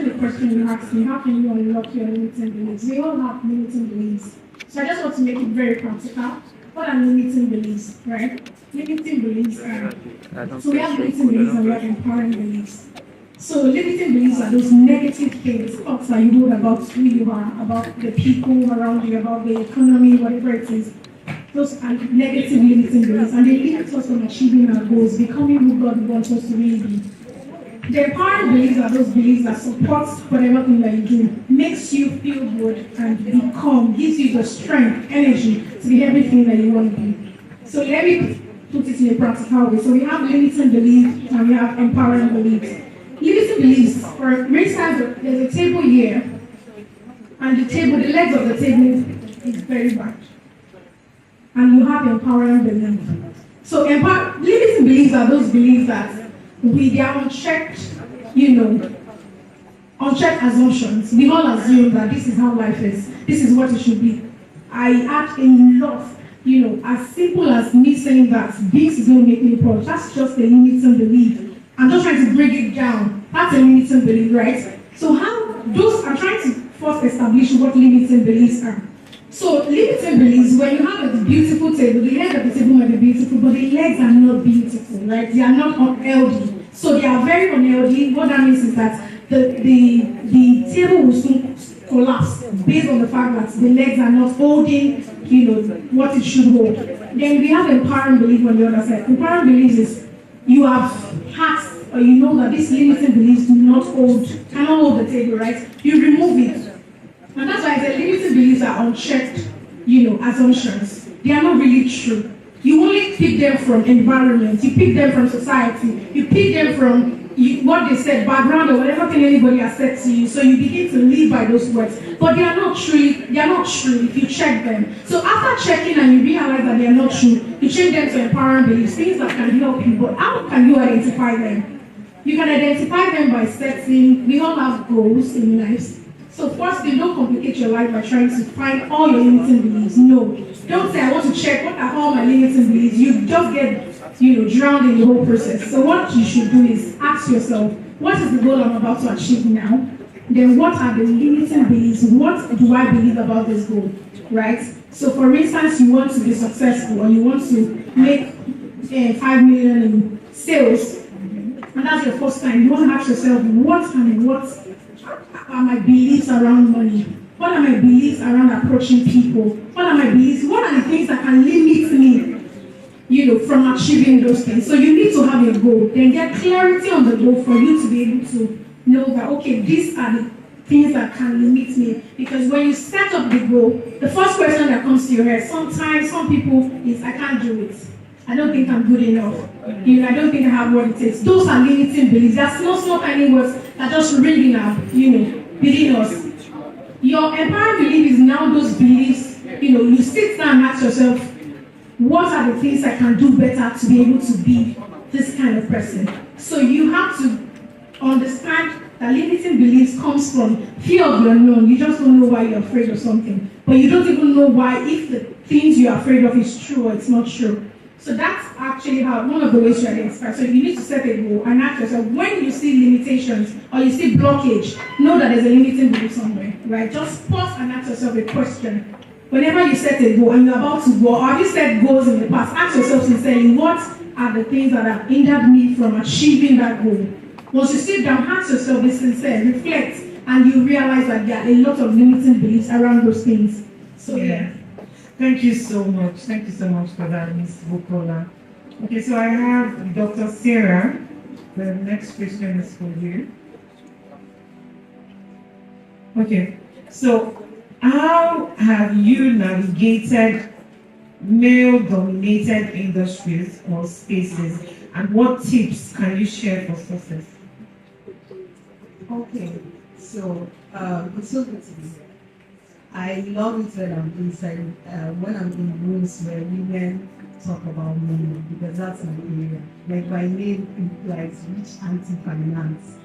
answering the question you asked me, how can you unlock your limiting beliefs? We all have limiting beliefs. So I just want to make it very practical. What are limiting beliefs, right? Limiting beliefs are, so we have limiting beliefs and we have empowering beliefs. So limiting beliefs are those negative things, thoughts that you hold about who you are, about the people around you, about the economy, whatever it is. Those are negative limiting beliefs, and they limit us from achieving our goals, becoming who God wants us to really be. The empowering beliefs are those beliefs that support whatever thing that you do, makes you feel good and gives you the strength, energy to be everything that you want to be. So let me put it in a practical way. So we have limiting beliefs and we have empowering beliefs. Limiting beliefs, for instance, there's a table here, and the legs of the table is very bad. And you have empowering beliefs. So limiting beliefs are those beliefs that they are unchecked, unchecked assumptions. We all assume that this is how life is. This is what it should be. I add a lot, as simple as me saying that this is going to make me poor. That's just a limiting belief. I'm just trying to break it down. That's a limiting belief, right? So I'm trying to first establish what limiting beliefs are. So limiting beliefs, when you have a beautiful table, the legs of the table might be beautiful, but the legs are not beautiful, right? They are not unhealthy. So they are very unhealthy. What that means is that the table will soon collapse based on the fact that the legs are not holding, what it should hold. Then we have empowering belief on the other side. Empowering beliefs is you have had, or you know that these limiting beliefs cannot hold the table, right? You remove it. And that's why I said limiting beliefs are unchecked, assumptions. They are not really true. You only pick them from environment, you pick them from society, you pick them from what they said, background, or whatever thing anybody has said to you. So you begin to live by those words. But they are not true if you check them. So after checking and you realize that they are not true, you change them to empowering beliefs, things that can help you. But how can you identify them? You can identify them by setting, we all have goals in life. So firstly, don't complicate your life by trying to find all your limiting beliefs. No. Don't say, I want to check what are all my limiting beliefs. You just get, drowned in the whole process. So what you should do is ask yourself, what is the goal I'm about to achieve now? Then what are the limiting beliefs? What do I believe about this goal? Right? So for instance, you want to be successful or you want to make 5 million in sales, and that's your first time. You want to ask yourself, what are my beliefs around money? What are my beliefs around approaching people? What are my beliefs? What are the things that can limit me, from achieving those things? So you need to have a goal, then get clarity on the goal for you to be able to know that, okay, these are the things that can limit me. Because when you set up the goal, the first question that comes to your head, sometimes some people is, I can't do it. I don't think I'm good enough. I don't think I have what it takes. Those are limiting beliefs. That's not any words that just ringing up, within us. Your empowering belief is now those beliefs, you sit down and ask yourself, what are the things I can do better to be able to be this kind of person? So you have to understand that limiting beliefs comes from fear of the unknown. You just don't know why you're afraid of something. But you don't even know why, if the things you're afraid of is true or it's not true. So that's actually one of the ways to identify. So you need to set a goal and ask yourself, when you see limitations or you see blockage, know that there's a limiting belief somewhere, right? Just pause and ask yourself a question. Whenever you set a goal and you're about to go, or have you set goals in the past, ask yourself sincerely, what are the things that have hindered me from achieving that goal? Once you sit down, ask yourself, be sincere, reflect, and you realize that there are a lot of limiting beliefs around those things. So yeah. Thank you so much. Thank you so much for that, Ms. Bukola. Okay, so I have Dr. Sarah. The next question is for you. Okay, so how have you navigated male-dominated industries or spaces, and what tips can you share for success? Okay, so it's so good to be here. I love it when I'm inside, when I'm in rooms where women talk about money, because that's my area. Like my name implies rich anti-finance.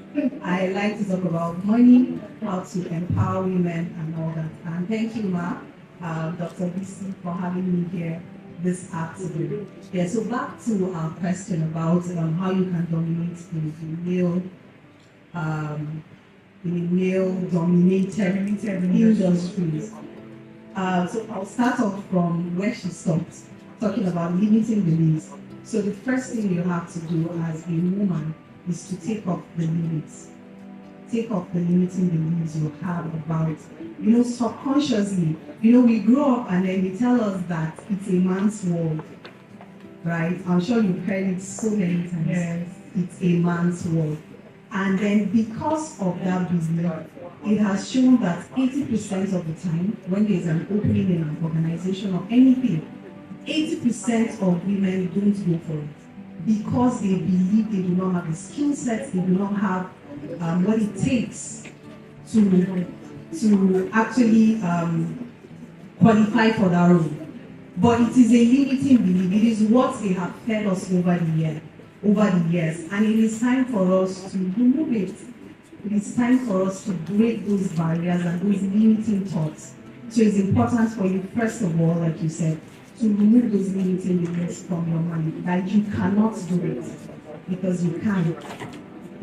I like to talk about money, how to empower women and all that. And thank you, Ma, Dr. BC, for having me here this afternoon. Yeah, so back to our question about how you can dominate the male male-dominated industries. So I'll start off from where she stopped, talking about limiting beliefs. So the first thing you have to do as a woman is to take off the limits. Take off the limiting beliefs you have about, subconsciously, we grow up and then they tell us that it's a man's world, right? I'm sure you've heard it so many times. Yes. It's a man's world. And then because of that belief, it has shown that 80% of the time, when there's an opening in an organization or anything, 80% of women don't go for it because they believe they do not have the skill sets, they do not have what it takes to actually qualify for that role. But it is a limiting belief. It is what they have fed us over the years, and it is time for us to remove it. It is time for us to break those barriers and those limiting thoughts. So it's important for you, first of all, like you said, to remove those limiting beliefs from your mind, that you cannot do it, because you can.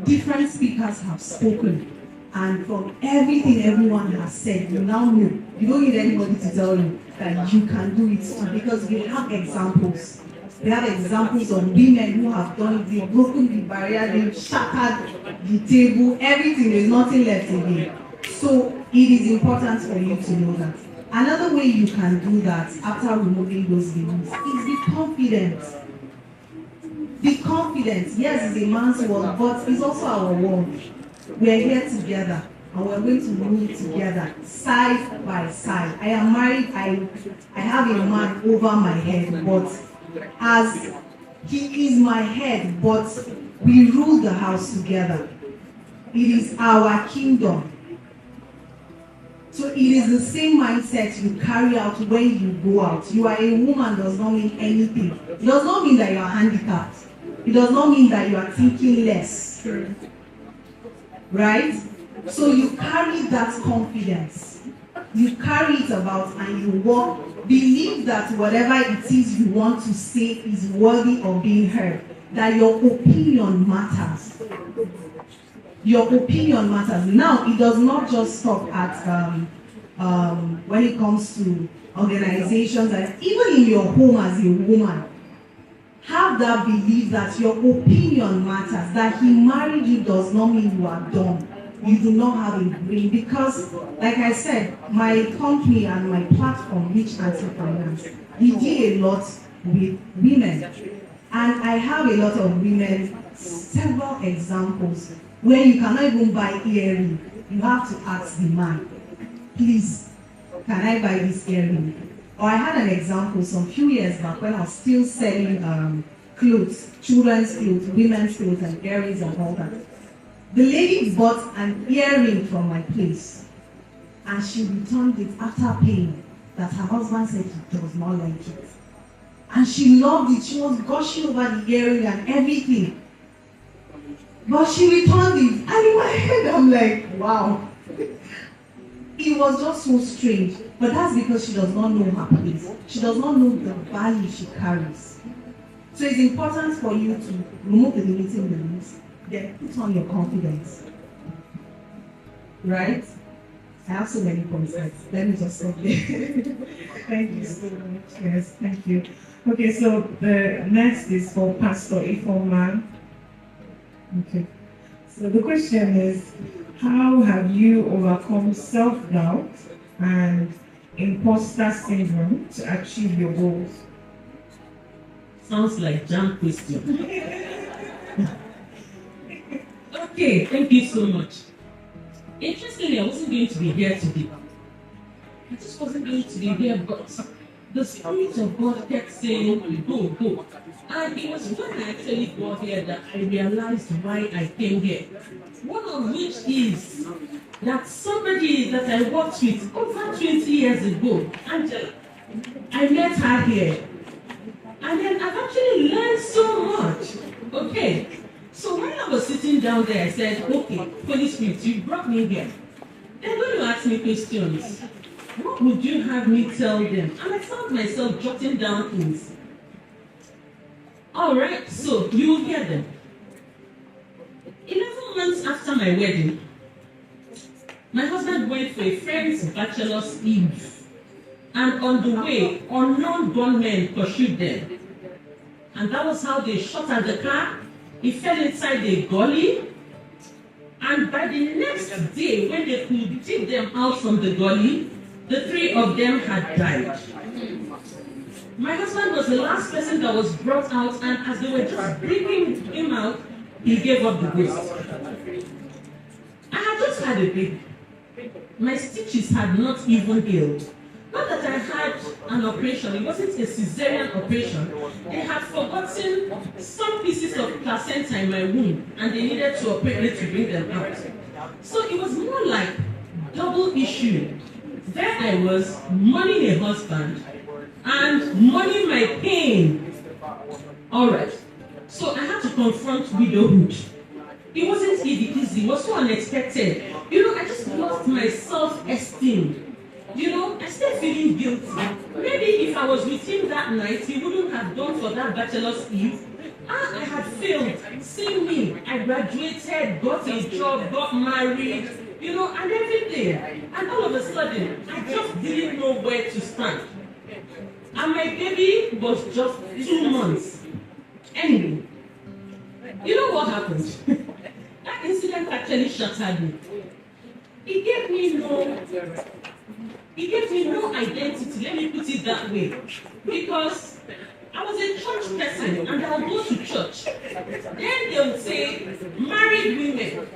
Different speakers have spoken, and from everything everyone has said, you now know. You don't need anybody to tell you that you can do it too, because we have examples. We have examples of women who have done it. They've broken the barrier, they've shattered the table, everything, there's nothing left again. So it is important for you to know that. Another way you can do that after removing those beliefs is be confident. Be confident. Yes, it's a man's world, but it's also our world. We're here together, and we're going to move together, side by side. I am married, I have a man over my head, but as he is my head, but we rule the house together. It is our kingdom. So it is the same mindset you carry out when you go out. You are a woman does not mean anything. It does not mean that you are handicapped. It does not mean that you are thinking less. Right? So you carry that confidence. You carry it about and you walk. Believe that whatever it is you want to say is worthy of being heard. That your opinion matters. Your opinion matters. Now, it does not just stop at when it comes to organizations, and even in your home as a woman. Have that belief that your opinion matters. That he married you does not mean you are dumb. You do not have a brain. Because, like I said, my company and my platform, Rich Anti-Finance, we do a lot with women. And I have a lot of women, several examples, where you cannot even buy earring. You have to ask the man, please, can I buy this earring? Or I had an example some few years back when I was still selling clothes, children's clothes, women's clothes, and earrings and all that. The lady bought an earring from my place, and she returned it after paying that her husband said he does not like it. And she loved it. She was gushing over the earring and everything. But she returned it, and in my head I'm like, wow. It was just so strange. But that's because she does not know her place. She does not know the value she carries. So it's important for you to remove the limiting beliefs, then put on your confidence. Right? I have so many points. Let me just stop there. Thank you so much. Yes, thank you. Okay, so the next is for Pastor Ifeoma. Okay. So the question is, how have you overcome self-doubt and imposter syndrome to achieve your goals? Sounds like jam question. Okay, thank you so much. Interestingly, I wasn't going to be here today. I just wasn't going to be here, but the Spirit of God kept saying, go, go. And it was when I actually got here that I realized why I came here. One of which is that somebody that I worked with over 20 years ago, Angela, I met her here. And then I've actually learned so much. Okay. So when I was sitting down there, I said, okay, Holy Spirit, you brought me here. They're going to ask me questions. What would you have me tell them? And I found myself jotting down things. All right, so you will hear them. 11 months after my wedding, My husband went for a friend's bachelor's eve, and on the way, unknown gunmen pursued them. And that was how they shot at the car. He fell inside a gully. And by the next day, when they could take them out from the gully, the three of them had died. My husband was the last person that was brought out, and as they were just bringing him out, he gave up the ghost. I had just had a baby. My stitches had not even healed. Not that I had an operation, it wasn't a cesarean operation. They had forgotten some pieces of placenta in my womb, and they needed to operate to bring them out. So it was more like double issue. There I was, mourning a husband, and mourning my pain. Alright, so I had to confront widowhood. It wasn't easy, it was so unexpected. I just lost my self-esteem. I started feeling guilty. Maybe if I was with him that night, he wouldn't have gone for that bachelor's eve. I had failed. See me. I graduated, got a job, got married, and everything. And all of a sudden, I just didn't know where to stand. And my baby was just 2 months. Anyway, you know what happened? That incident actually shattered me. It gave me no identity, let me put it that way. Because I was a church person and I would go to church. Then they would say, married women,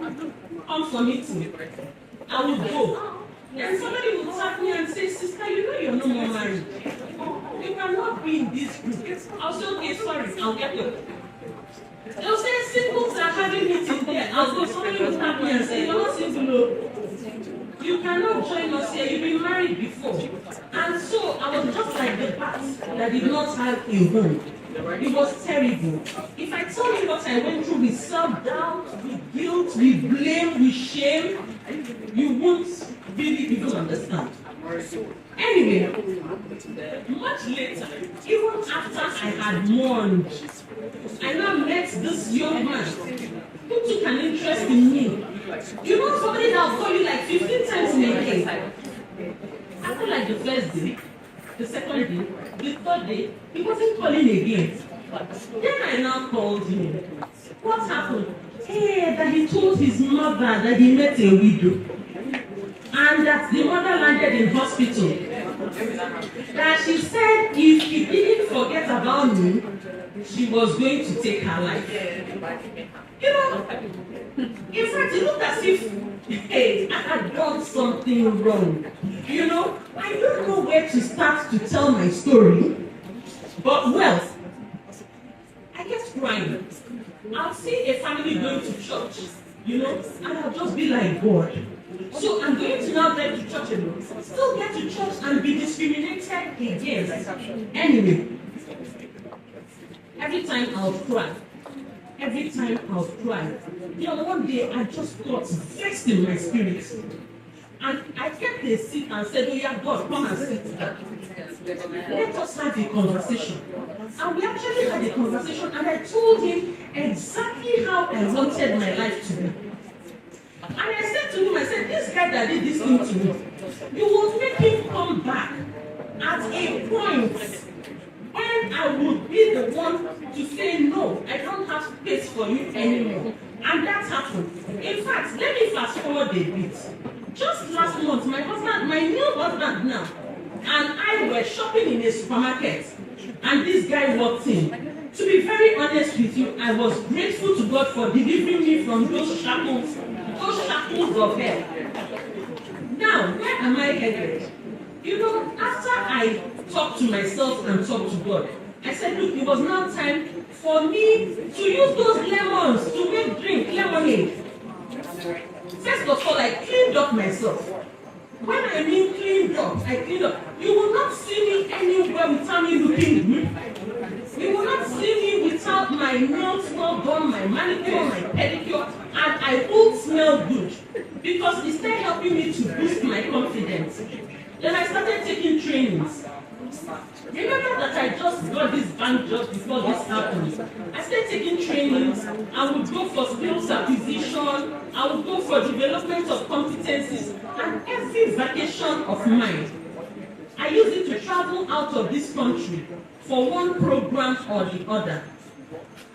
come for meeting. I would go. Then somebody would tap me and say, sister, you're no more married. You cannot be in this group. I'll say, okay, sorry, I'll get up. They'll say, singles are having meeting there. I'll go, somebody will tap me and say, you're not single, no. You cannot join us here, you've been married before. And so I was just like the bat that did not have a home. It was terrible. If I tell you what I went through with self-doubt, with guilt, with blame, with shame, you won't really even understand. Anyway, much later, even after I had mourned, I now met this young man who took an interest in me. Somebody that will call you like 15 times in a day. After like the first day, the second day, the third day, he wasn't calling again. Then I now called him. What happened? Hey, that he told his mother that he met a widow. And that the mother landed in hospital. That she said if he didn't forget about me, she was going to take her life. In fact, it looked as if, hey, I had done something wrong. I don't know where to start to tell my story. But well, I kept crying. I'll see a family going to church, and I'll just be like, God. So I'm going to now get to church alone. Still get to church and be discriminated against. Anyway, every time I'll cry. One day I just got vexed in my spirit. And I kept a seat and said, oh yeah, God, come and sit down. Let us have a conversation. And we actually had a conversation, and I told him exactly how I wanted my life to be. And I said to him, this guy that did this thing to me, you will make him come back at a point when I would be the one to say, no, I don't have space for you anymore. And that happened. In fact, let me fast forward a bit. Just last month, my new husband now, and I were shopping in a supermarket, and this guy walked in. To be very honest with you, I was grateful to God for delivering me from those shackles of hell. Now, where am I headed? After I talked to myself and talked to God, I said, look, it was now time for me to use those lemons to drink lemonade. First of all, I cleaned up myself. When I mean cleaned up, I cleaned up. You will not see me anywhere without me looking good. You will not see me without my nails well done, my manicure, my pedicure, and I will smell good. Because it started helping me to boost my confidence. Then I started taking trainings. Remember that I just got this bank job before this happened. I started taking trainings. I would go for skills acquisition. I would go for development of competencies. And every vacation of mine, I used it to travel out of this country for one program or the other.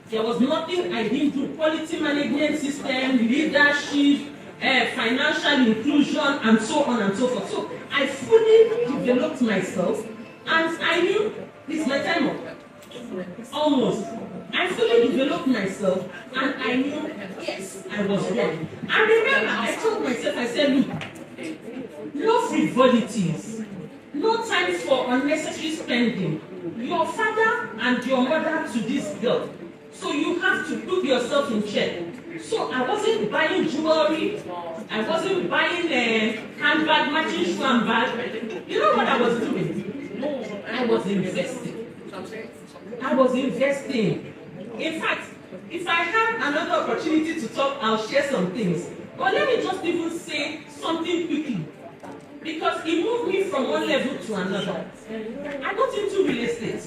There was nothing I didn't do. Quality management system, leadership, financial inclusion, and so on and so forth. So I fully developed myself, and I knew it's my time up. Almost. I fully developed myself, and I knew, yes, I was ready. And remember, I told myself, I said, look, no frivolities, no time for unnecessary spending. Your father and your mother to this girl. So you have to put yourself in check. So I wasn't buying jewelry. I wasn't buying a handbag, matching shoe and bag. You know what I was doing? I was investing. I was investing. In fact, if I had another opportunity to talk, I'll share some things. But let me just even say something quickly. Because it moved me from one level to another. I got into real estate.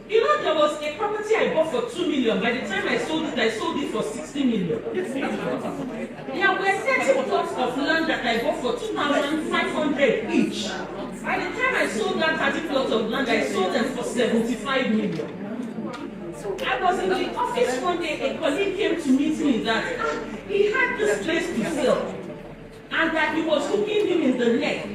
You know, there was a property I bought for 2 million. By the time I sold it for 60 million. There were 30 plots of land that I bought for 2,500 each. By the time I sold that 30 plots of land, I sold them for 75 million. I was in the office one day, a colleague came to meet me that he had this place to sell. And that he was hooking him in the neck.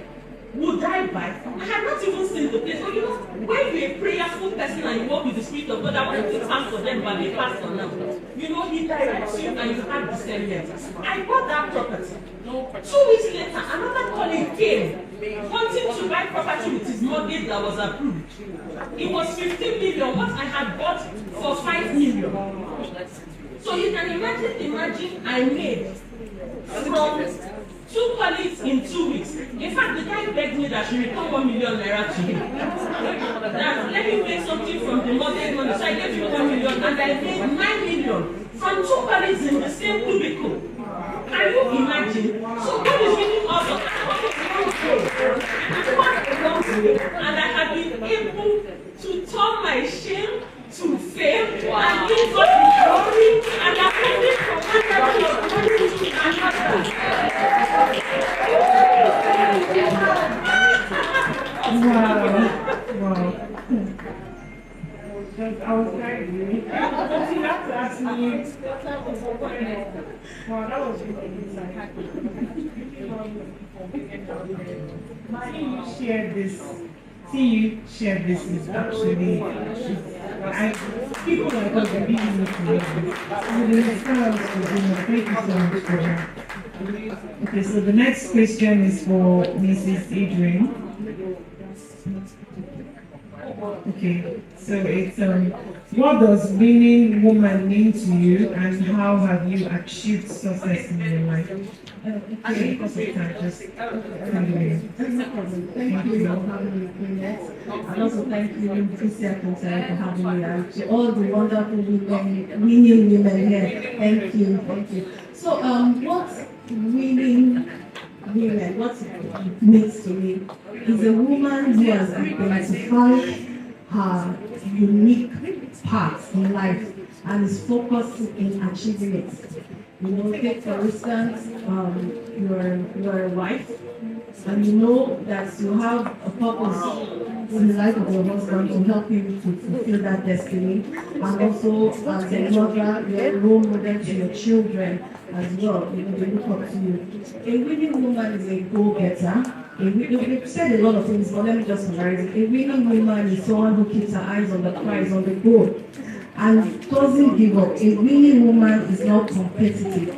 Would I buy? I had not even seen the place. But you know, when you're a prayerful person and you walk with the Spirit of God, I want to stand for them, but they pass on now. You know, he directs you and you have discernment. I bought that property. 2 weeks later, another colleague came, wanting to buy property with his mortgage that was approved. It was 15 million, what I had bought for 5 million. So you can imagine I made from 2 colleagues in 2 weeks. In fact, the guy begged me that she return 1 million naira to him. That let me pay something from the mortgage money. So I gave him 1 million and I made 9 million from 2 colleagues in the same cubicle. Can you imagine? So God is giving us and I have been able to turn my shame to fame and give God the glory and I'm moving from one level of glory to another. Wow. I was very you have to ask me. Wow, that was really seeing you share this is actually people like us are being motivated. Thank you so much for that. Okay, so the next question is for Mrs. Adrian. Okay, so it's what does winning woman mean to you, and how have you achieved success in your life? Okay, Because of time, just no problem. Thank you for having me here. And also thank you, Christian Conte, for having me, and to all the wonderful women, winning women here. Thank you. So, what winning women, what it means to me, is a woman who has identified her unique path in life and is focused in achieving it. You know, take for instance, you're a wife, and you know that you have a purpose in the life of your husband to help you to fulfill that destiny, and also as a mother, you're a role model to your children as well. You know, they look up to you. A winning woman is a go-getter. We've said a lot of things, but let me just summarize it. A winning woman is someone who keeps her eyes on the prize, on the goal, and doesn't give up. A winning woman is not competitive.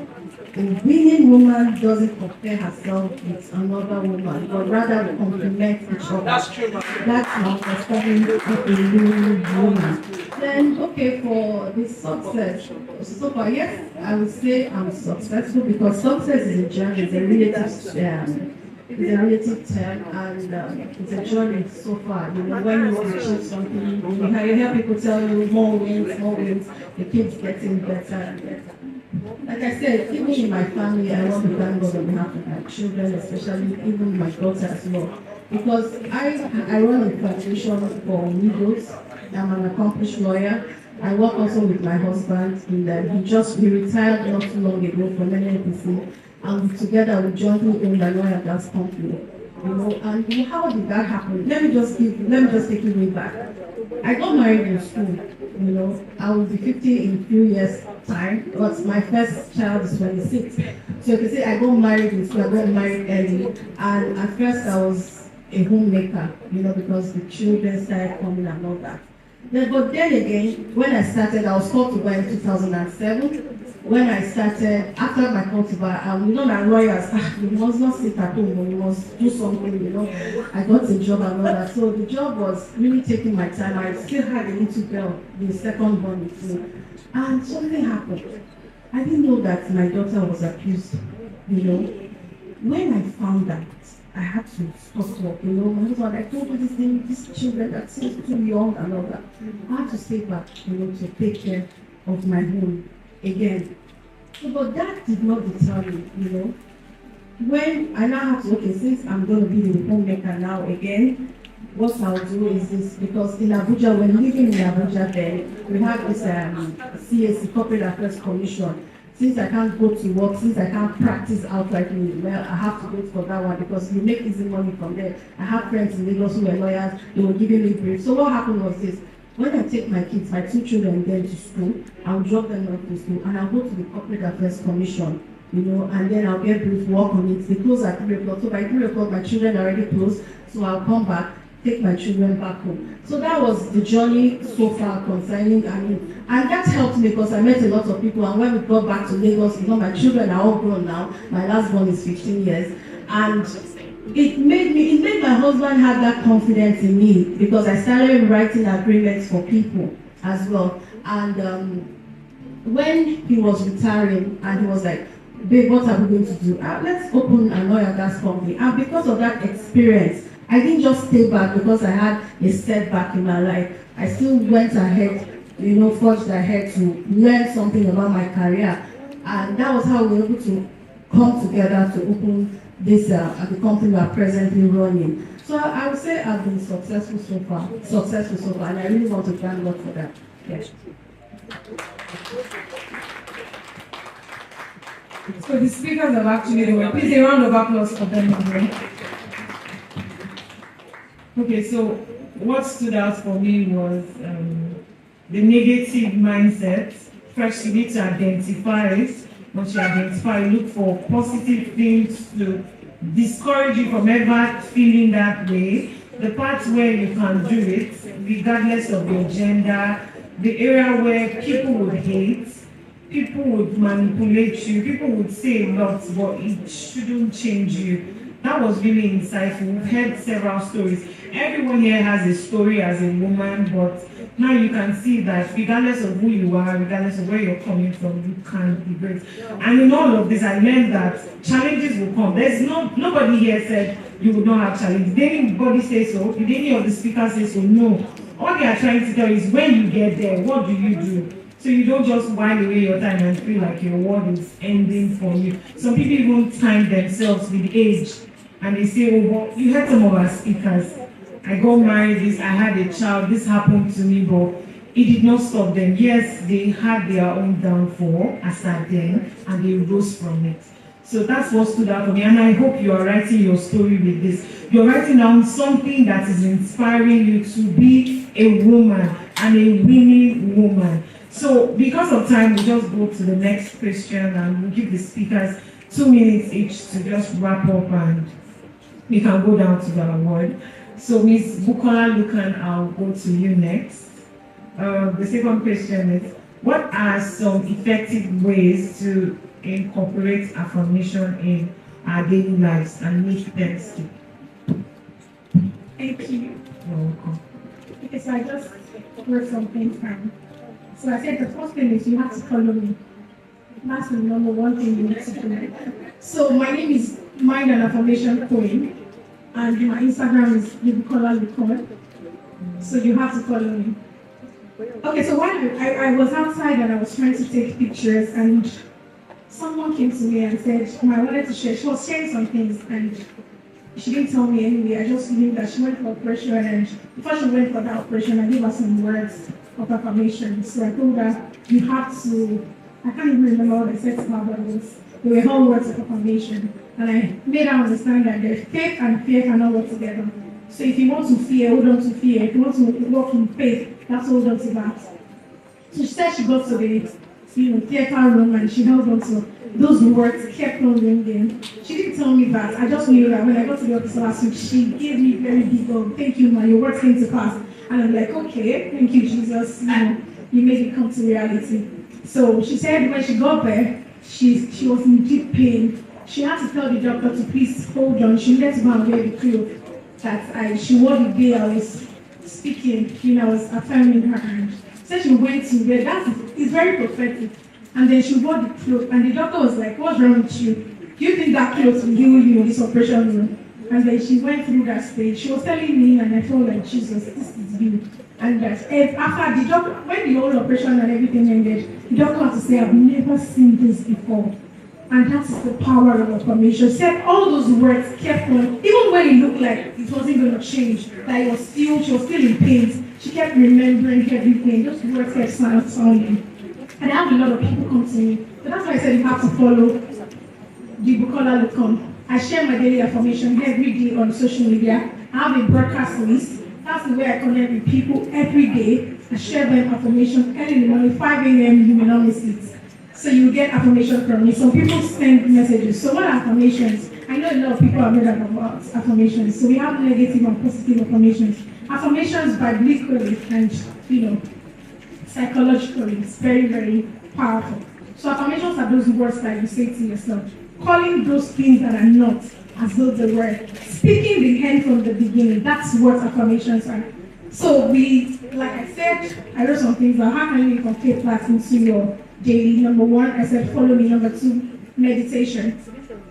A winning woman doesn't compare herself with another woman, but rather complement each other. That's true. That's my understanding of a winning woman. Then, okay, for the success, so far, yes, I would say I'm successful because success is a journey, it's a relative term, and it's a journey so far. You know, when you achieve something, you hear people tell you more wins, it keeps getting better and better. Like I said, even in my family, I want to thank God on behalf of my children, especially even my daughter as well. because I run a foundation for widows. I'm an accomplished lawyer. I work also with my husband in that he retired not too long ago from NNPC, and together we jointly own an oil and gas company. You know, and how did that happen? Let me just take you way back. I got married in school. You know, I will be 50 in a few years' time, but my first child is 26. So you can say I got married in school. I got married early, and at first I was a homemaker. You know, because the children started coming and all that. But then again, when I started, I was called to bar in 2007. When I started, after my call to bar, you know that lawyers, you must not sit at home, you must do something, you know. I got a job and all that. So the job was really taking my time. I still had a little girl, the second born with me. And something happened. I didn't know that my daughter was accused, you know. When I found out, I had to stop work, you know. My husband, I told you this thing, these children that seem too young and all that. I had to stay back, you know, to take care of my home again. But that did not deter me, you know. When I now have to, okay, since I'm going to be the homemaker now again, what I'll do is this, because in Abuja, when living in Abuja then, we have this CAC, Corporate Affairs Commission. Since I can't go to work, since I can't practice outrightly, well, I have to wait for that one because you make easy money from there. I have friends in Lagos who were lawyers, they were giving me briefs. So what happened was this: when I take my kids, my two children, then to school, I'll drop them off to school and I'll go to the Corporate Affairs Commission, you know, and then I'll get brief, work on it. They close at 3 o'clock. So by 3 o'clock, my children are already closed. So I'll come back, take my children back home. So that was the journey so far concerning, and that helped me because I met a lot of people. And when we got back to Lagos, you know, my children are all grown now. My last born is 15 years. And it made my husband have that confidence in me because I started writing agreements for people as well. And when he was retiring and he was like, babe, what are we going to do? Let's open an oil and gas company. And because of that experience, I didn't just stay back because I had a setback in my life. I still went ahead, you know, forged ahead to learn something about my career. And that was how we were able to come together to open this the company we are presently running. So I would say I've been successful so far, and I really want to thank God for that. Yes. So the speakers have actually won. Please a round of applause for them again. Okay, so what stood out for me was the negative mindset. First, you need to identify it. Once you identify, you look for positive things to discourage you from ever feeling that way. The parts where you can do it, regardless of your gender, the area where people would hate, people would manipulate you, people would say a lot, but it shouldn't change you. That was really insightful. We've heard several stories. Everyone here has a story as a woman, but now you can see that regardless of who you are, regardless of where you're coming from, you can be great. And in all of this, I learned that challenges will come. Nobody here said you would not have challenges. Did anybody say so? Did any of the speakers say so? No. All they are trying to tell you is when you get there, what do you do? So you don't just while away your time and feel like your world is ending for you. Some people even time themselves with age and they say, oh, well, you heard some of our speakers. I got married, I had a child, this happened to me, but it did not stop them. Yes, they had their own downfall as at then, and they rose from it. So that's what stood out for me, and I hope you are writing your story with this. You're writing down something that is inspiring you to be a woman and a winning woman. So because of time, we'll just go to the next question and we'll give the speakers 2 minutes each to just wrap up and we can go down to the award. So Ms. Bukola Lukan, I'll go to you next. The second question is, what are some effective ways to incorporate affirmation in our daily lives and make them stick? Thank you. You're welcome. Okay, so I just wrote something down. So I said the first thing is you have to follow me. That's the number one thing you need to do. So my name is Mind and Affirmation Queen, and my Instagram is Bukola Lukan. So you have to follow me. Okay, so while I was outside and I was trying to take pictures, and someone came to me and said, I wanted to share. She was sharing some things, and She didn't tell me anyway. I just knew that she went for operation, and before she went for that operation, I gave her some words of affirmation. So I told her, you have to, I can't even remember what I said to her, but they were all words of affirmation. And I made her understand that there's faith and fear cannot work together. So if you want to fear, hold on to fear. If you want to walk in faith, that's hold on to that. So she said she got to the theater room and she held on to those words, kept on ringing. She didn't tell me that. I just knew that when I got to the office last week, she gave me very big thank you, ma, your words came to pass. And I'm like, okay, thank you, Jesus. You made it come to reality. So she said when she got there, she was in deep pain. She had to tell the doctor to please hold on. She needed to go and wear the clothes that she wore the day I was speaking, I was affirming her. And said she went to bed. It's very prophetic. And then she wore the clothes, and the doctor was like, what's wrong with you? Do you think that clothes will heal you in this operation room? And then she went through that stage. She was telling me, and I felt like, Jesus, this is you. And that after the doctor, when the whole operation and everything ended, the doctor had to say, I've never seen this before. And that is the power of affirmation. She said all those words kept on, even when it looked like it wasn't going to change, that she was still in pain. She kept remembering everything. Those words kept sounding. And I have a lot of people come to me. So that's why I said you have to follow the Bukola Luton. I share my daily affirmation every day on social media. I have a broadcast list. That's the way I connect with people every day. I share them affirmation early in the morning, 5 a.m. You will not miss it. So you will get affirmation from me. Some people send messages. So what are affirmations? I know a lot of people have heard about affirmations. So we have negative and positive affirmations. Affirmations biblically and psychologically, it's very, very powerful. So affirmations are those words that you say to yourself, calling those things that are not as though they were. Speaking the end from the beginning, that's what affirmations are. So like I said, I wrote some things about how can you incorporate that into your daily. Number one, I said follow me. Number two, meditation.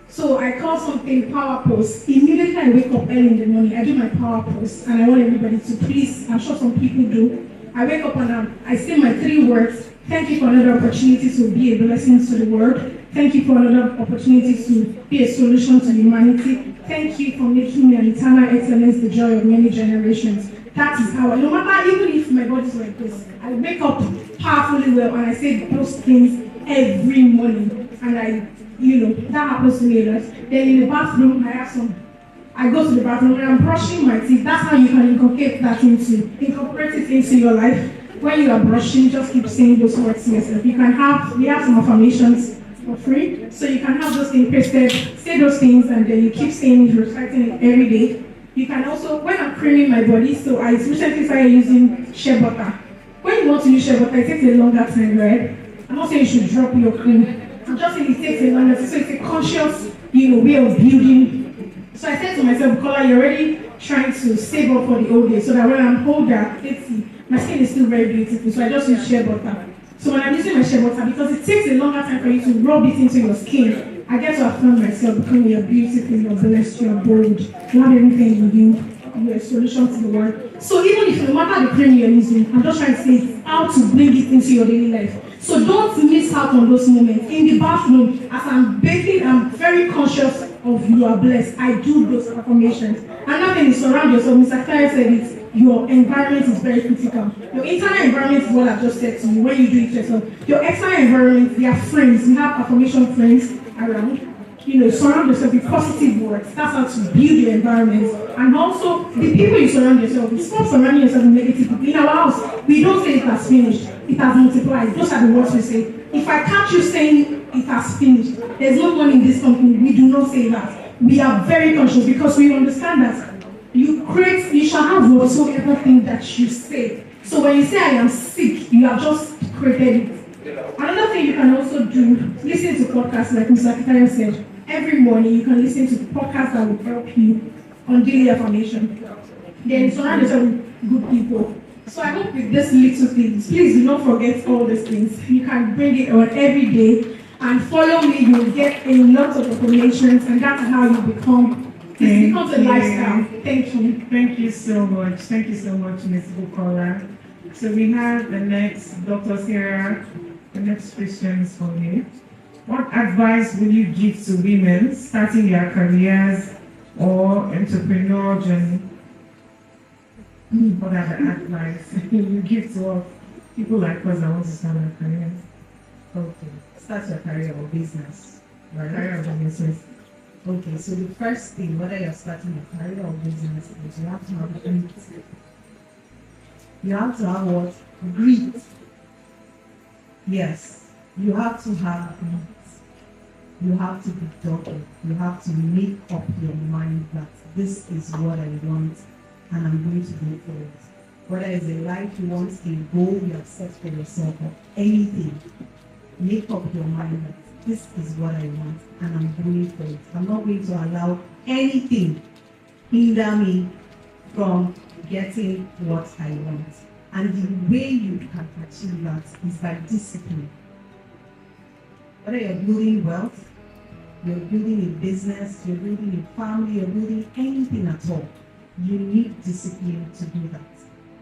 So I call something power pose. Immediately I wake up early in the morning, I do my power pose, and I want everybody to please, I'm sure some people do. I wake up and I say my 3 words. Thank you for another opportunity to be a blessing to the world. Thank you for another opportunity to be a solution to humanity. Thank you for making me an eternal excellence, the joy of many generations. That is how no matter, even if my body's like this, I wake up powerfully well and I say those things every morning. And that happens to me a lot. Then in the bathroom, I go to the bathroom when I'm brushing my teeth. That's how you can incorporate it into your life. When you are brushing, just keep saying those words to yourself. We have some affirmations for free. So you can have those things pasted, say those things, and then you keep saying it, reciting it every day. You can also, when I'm creaming my body, so I recently started using shea butter. When you want to use shea butter, it takes a longer time, right? I'm not saying you should drop your cream. I'm just saying it takes a longer time. So it's a conscious, way of building. So I said to myself, Bukola, you're already trying to save up for the old days so that when I'm older, let's see, my skin is still very beautiful. So I just use shea butter. So when I'm using my shea butter, because it takes a longer time for you to rub it into your skin, I get to affirm myself because you're beautiful, you're blessed, you're bold, you have everything in you, you're a solution to the world. So even if no matter the cream you're using, I'm just trying to say how to bring it into your daily life. So don't miss out on those moments. In the bathroom, as I'm bathing, I'm very conscious of you are blessed. I do those affirmations. Another thing is surround yourself. Mr. Claire said it. Your environment is very critical. Your internal environment is what I've just said to you when you do it yourself. Your external environment, they are friends. You have affirmation friends around. Surround yourself with positive words. That's how to build your environment. And also, the people you surround yourself with. Stop surrounding yourself with negative people. In our house, we don't say it has finished. It has multiplied. Those are the words we say. If I catch you saying it has finished, there's no one in this company. We do not say that. We are very conscious because we understand that you shall have whatsoever thing that you say. So when you say I am sick, you have just created it. Another thing you can also do, listen to podcasts like Mr. Kitaya said. Every morning you can listen to podcasts that will help you on daily affirmation. Then surround yourself with good people. So I hope with these little things, please do not forget all these things. You can bring it on every day and follow me. You will get a lot of affirmations, and that's how you become. It becomes a lifestyle. Thank you. Thank you so much. Thank you so much, Ms. Bukola. So we have the next, Dr. Sarah. The next question is for you. What advice will you give to women starting their careers or entrepreneur journey? What are the advice you give to us, people like us that want to start a career? Okay, start your career or business, right? Career or business. Okay, so the first thing, whether you're starting a career or business, is you have to have grit. You have to have what? Grit. Yes, you have to have grit. You have to be dogged. You have to make up your mind that this is what I want and I'm going to go for it. Whether it's a life you want, a goal you have set for yourself, or anything, make up your mind that this is what I want and I'm going for it. I'm not going to allow anything hinder me from getting what I want. And the way you can achieve that is by discipline. Whether you're building wealth, you're building a business, you're building a family, you're building anything at all, you need discipline to do that.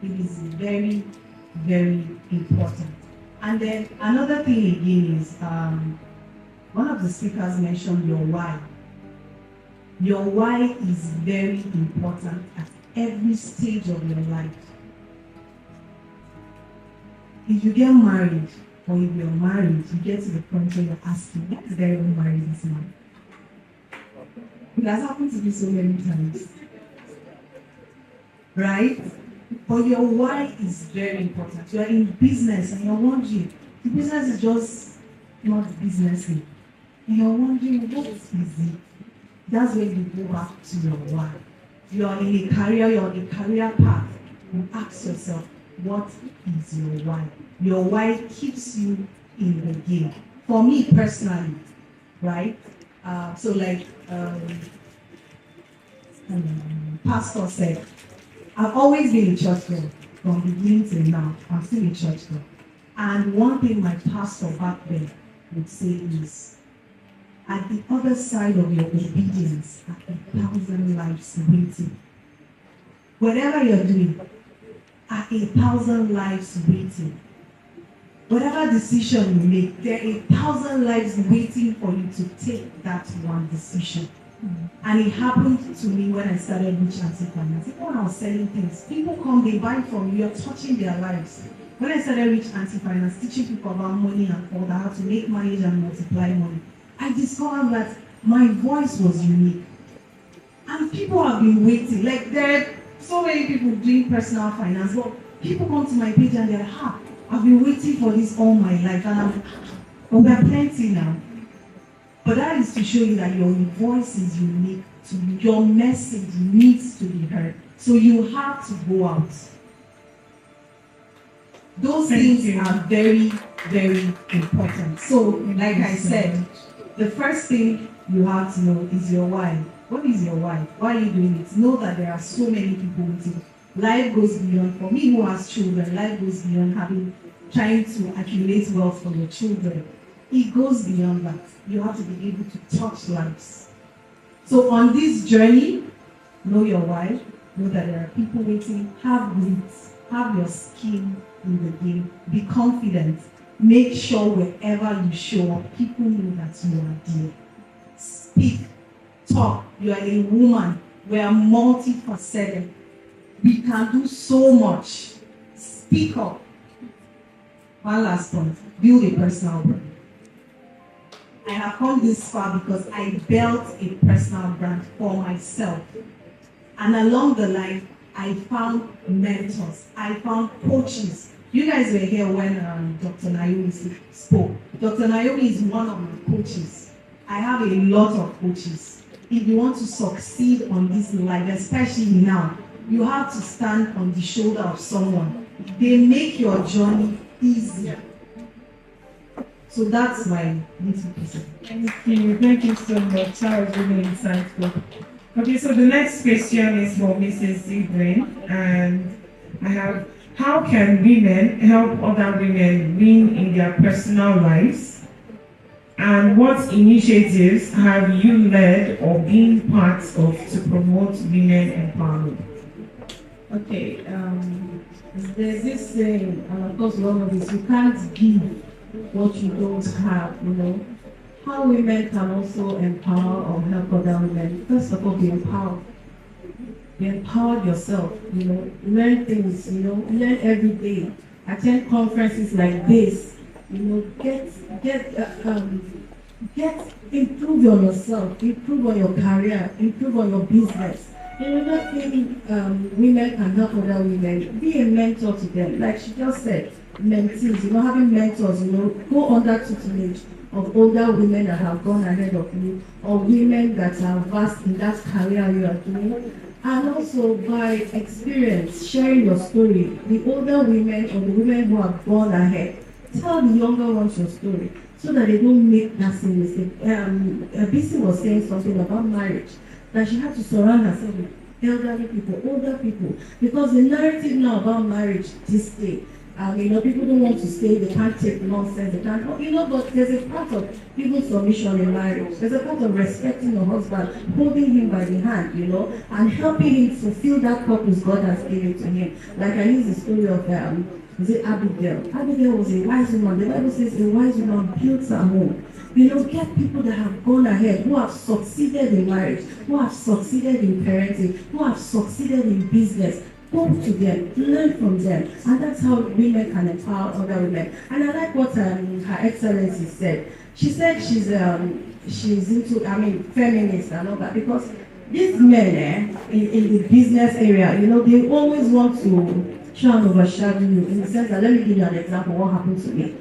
It is very, very important. And then another thing again is, one of the speakers mentioned your why. Your why is very important at every stage of your life. If you get married, or if you're married, you get to the point where you're asking, why did I even marry this man? It has happened to me so many times. Right? But your why is very important. You are in business and you're wondering, the business is just not businessy. And you're wondering, what is it? That's when you go back to your why. You are in a career, you're on a career path. You ask yourself, what is your why? Your why keeps you in the game. For me personally, right? So like Pastor said, I've always been a church girl from beginning till now. I'm still a church girl. And one thing my pastor back then would say is, at the other side of your obedience are 1,000 lives waiting. Whatever you're doing, are 1,000 lives waiting. Whatever decision you make, there are 1,000 lives waiting for you to take that one decision. And it happened to me when I started Rich Anti-Finance. Even when I was selling things, people come, they buy from you, you're touching their lives. When I started Rich Anti-Finance, teaching people about money and all that, how to make money and multiply money, I discovered that my voice was unique. And people have been waiting. Like, there are so many people doing personal finance, but people come to my page and they're like, I've been waiting for this all my life. And I'm like, but we are plenty now. But that is to show you that your voice is unique to you. Your message needs to be heard. So you have to go out. Those things are very, very important. So, like I said, the first thing you have to know is your why. What is your why? Why are you doing it? Know that there are so many people with you. Life goes beyond, for me who has children, life goes beyond trying to accumulate wealth for your children. It goes beyond that. You have to be able to touch lives. So on this journey, know your why. Know that there are people waiting. Have grit. Have your skin in the game. Be confident. Make sure wherever you show up, people know that you are there. Speak. Talk. You are a woman. We are multifaceted. We can do so much. Speak up. One last point. Build a personal brand. I have come this far because I built a personal brand for myself. And along the line, I found mentors. I found coaches. You guys were here when Dr. Naomi spoke. Dr. Naomi is one of my coaches. I have a lot of coaches. If you want to succeed on this life, especially now, you have to stand on the shoulder of someone. They make your journey easier. So that's my little piece. Thank you so much. That was really insightful. Okay, so the next question is for Mrs. Evelyn, and I have, how can women help other women win in their personal lives? And what initiatives have you led or been part of to promote women empowerment? Okay, there's this saying, and of course one of this, you can't give what you don't have, you know. how women can also empower or help other women. First of all, be empowered. Be empowered yourself, learn things, learn every day. Attend conferences like this, improve on yourself, improve on your career, improve on your business. Nothing women can help other women. Be a mentor to them. Like she just said, mentees, having mentors, go under tutelage of older women that have gone ahead of you, or women that are vast in that career you are doing. And also by experience, sharing your story. The older women or the women who have gone ahead, tell the younger ones your story so that they don't make that same mistake. BC was saying something about marriage, that she had to surround herself with elderly people, older people, because the narrative now about marriage this day, people don't want to stay, they can't take nonsense, they can't, but there's a part of people submission in marriage. There's a part of respecting your husband, holding him by the hand, and helping him fulfill that purpose God has given to him. Like I use the story of, is it Abigail? Abigail was a wise woman. The Bible says a wise woman builds her home. Get people that have gone ahead, who have succeeded in marriage, who have succeeded in parenting, who have succeeded in business. Go to them, learn from them, and that's how women can empower other women. And I like what Her Excellency said. She said she's into, feminist and all that, because these men in the business area, they always want to try and overshadow you, in the sense that, let me give you an example, what happened to me.